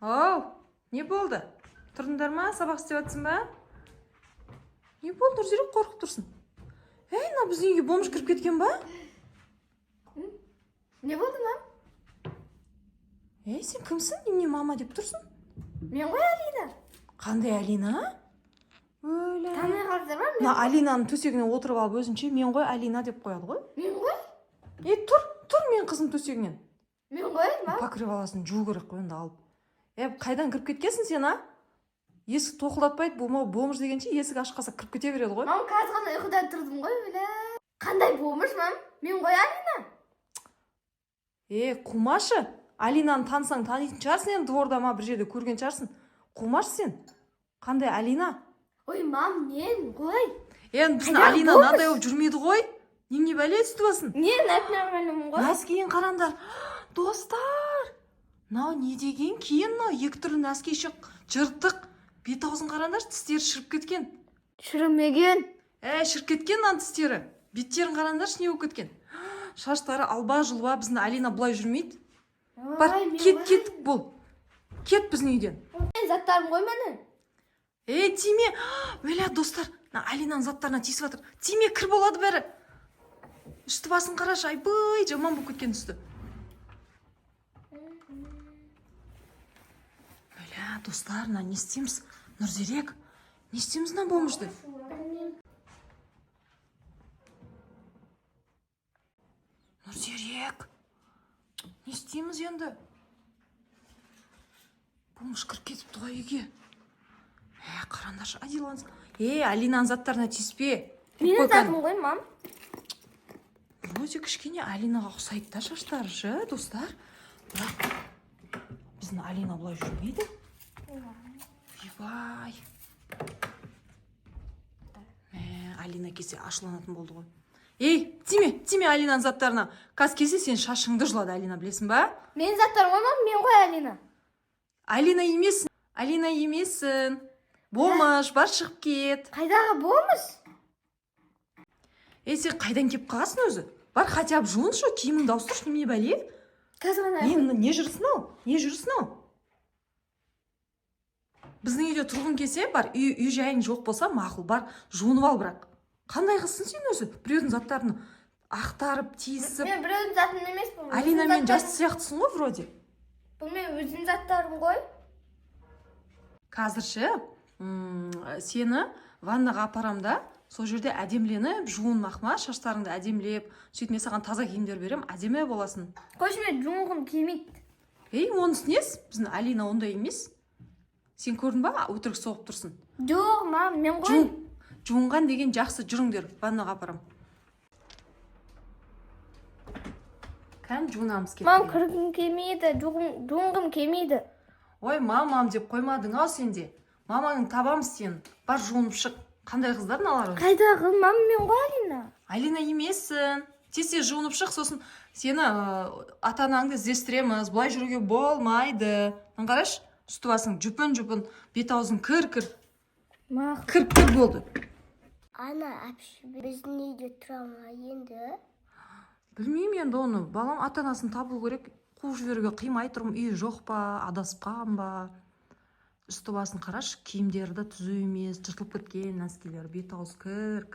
Оу, не болды? Тұрдыңдар ма? Сабақ істеп жатсың ба? Не болды? Нұрзерек қорқып тұрсың. Мына біздің үйге бомж кіріп кеткен ба? Не болды, мам? Сен кімсің? Немене мама деп тұрсың? Мен ғой Алина. Қандай Алина? Өлі. Танымай қалдыңдар ма? Мына Алинаның төсегіне отырып алып өзінше мен ғой Алина деп қояды ғой. Мен ғой? Тұр мен қызым төсегінен. Мен ғой, мам? Покрываласын жуу керек қой енді алып. Қайдан кіріп кеткенсің сен, а? Есік тоқылдатпайды, бомж дегенше есік ашық қалса кіріп кете береді ғой. Мам, қазір ғана ұйқыдан тұрдым ғой, өлі. Қандай бомж, мам? Мен ғой Алина. Қумашы. Алинаны танысаң танитын шығарсың, енді дворда ма бір жерде көрген шығарсың. Қумашы сен. Қандай Алина? Ой, мам, мен ғой. Енді біздің Алина мынандай болып жүрмейді ғой. Немене бәле үстібасың? Мен нормальным ғой. Нәскиін қараңдар. Достар. Мынау не деген киін мынау? Екі түрлі нәски жыртық. Бет аузын қараңдар, тістері шіріп кеткен. Шірімеген. Шіріп кеткен мына тістері. Беттерін қараңдаршы, не болып кеткен? Шаштары алба жұлба, біздің Алина бұлай жүрмейді. Бар, кет бол. Кет біздің үйден. Мен заттарым ғой менің. Тиме. Өлі, достар, Алинаның заттарына тиісіп жатыр. Тиме, кір болады бәрі. Үсті басын қарашы, айбай, жаман болып кеткен үсті. Өлі, достар, не істейміз? Нұрзерек, не істейміз мына бомжды? Нұрзерек, не істейміз енді? Бомж кіріп кетіпті ғой үйге. Қарандаршы, адиланыз. Алинаның заттарына тиіспе. Менің затым ғой, мам. Вроде кішкене Алинаға ұқсайды да шаштары, достар. Бірақ біздің Алина бұлай жүрмейді. Ебай. Алина келсе ашуланатын болды ғой. Тиме Алинаның заттарына. Қаз келсе сен шашыңды жұлады, Алина, білесің ба? Менің заттарым ғой, мам, мен ғой Алина. Алина емессің. Бомж, бар шығып кет. Қайдағы бомж? Сен қайдан кеп қаласың өзі? Бар, хотя бы жуыншы, киіміңді ауыстыршы, немене бәле? Қазір ғана. Не жүрсің ау? Біздің үйде тұрғың келсе, бар, үй жайың жоқ болса, мақұл, бар, жуынып ал бірақ. Қандай қызсың сен өзі? Біреудің заттарын ақтарып, тиісіп. Мен біреудің затын емес бұл. Алина мен жасты сияқтысың ғой, вроде. Бұл мен өзім заттарым ғой. Қазірше, сені ваннаға апарам да, сол жерде әдемленіп, жуынмақ ма, шаштарыңды әдемлеп, сөйтіп мен саған таза киімдер берем, әдемі боласың. Қойшы, мен жуынғым келмейді. Онысы несі? Біздің Алина ондай емес. Сен көрдің ба, өтірік соғып тұрсың. Жоқ, мам, мен ғой. Жуынған деген жақсы, жүріңдер, ваннаға апарам. Кән жуынамыз кетті. Мам, кіргім келмейді, жуынғым келмейді. Ой, мамам деп қоймадың ау сенде. Мамаңның табамыз сен. Бар жуынып шық. Қандай қыздар налар? Қайдағы, мам, мен ғой Алина. Алина емессің. Тез жуынып шық, сосын сені ата-анаңды іздестіреміз. Бұлай жүруге болмайды. Қараш, үсті басың жүпін, бет аузың кір. Кір болды. Ана, әпші, біздің үйде тұра ма енді? Білмеймін енді оны. Балам ата-анасын табу керек. Қуып жіберуге қимай тұрмын. Үйі жоқ па, адасып қалған ба? Үсті басын қараш, киімдерді түзу емес, жыртылып кеткен нәскилер, бет ауыз кір.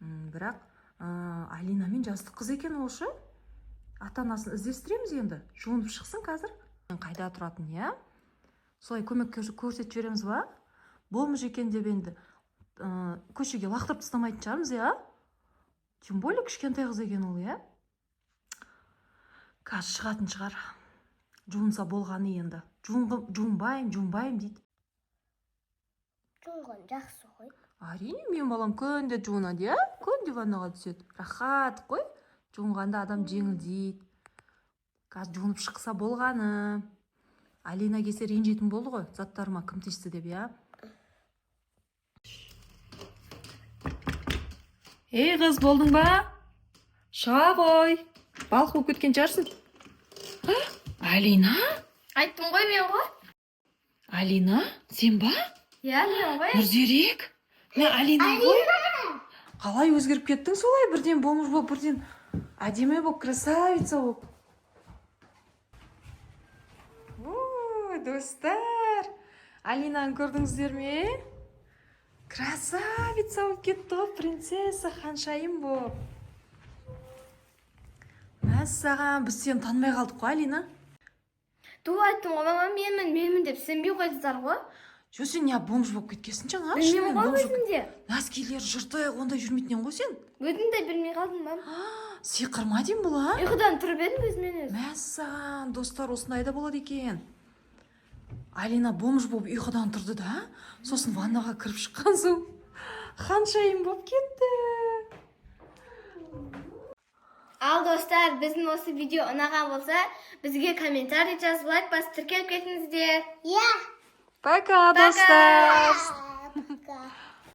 Бірақ Алина мен жасты қыз екен олшы. Ата-анасын іздестіреміз енді. Жуынып шықсын қазір. Қайда тұратын, иә? Солай көмек көрсетіп жібереміз ба? Бомж екен деп енді көшеге лақтырып тастамайтын шығармыз, иә? Тем более кішкентай қыз екен ол, иә? Қазір шығатын шығар. Жуынса болғаны енді. Жуынбайым дейді. Жуынған жақсы ғой. Әрине, мен балам күнде жуынады, иә? Күнде ваннаға түседі. Рахат қой. Жуынғанда адам жеңілдейді. Қазір жуынып шықса болғаны. Алина келсе ренжитін болды ғой. Заттарыма кім тиісті деп, иә? Қыз, болдың ба? Шыға ғой. Балық болып кеткен шығарсың. Алина? Айттым ғой, мен ғой. Алина, сен ба? Иә, мен ғой. Нұрзерек? Алина ғой? Қалай өзгеріп кеттің солай? Бірден бомж болып, бірден әдемі болып, красавица болып. достар. Алинаны көрдіңіздер ме? Красавица болып кетті ғой, принцесса, ханшайым болып. Мәссаған, біз сені танымай қалдық қой, Алина. Ду айттың ғой, мама, менмін деп сенбей қойдыңдар ғой. Жо, сен не бомж болып кеткесін жаңа? Білмеймін ғой өзінде. Нәскилер жыртық, ондай жүрмейтінен ғой сен. Өзім де білмей қалдым, мам. Сиқыр ма деймін бұл, а? Ұйқыдан тұрып едім өзімен өзі. Мәссаған, достар, осындай да болады екен. Алина бомж болып ұйқыдан тұрды да, сосын ваннаға кіріп шыққан соң ханшайым болып кетті. Ал достар, біздің осы видео ұнаған болса, бізге комментарий жазып, лайк басып тіркеліп кетіңіздер. Пока, достар. Пока.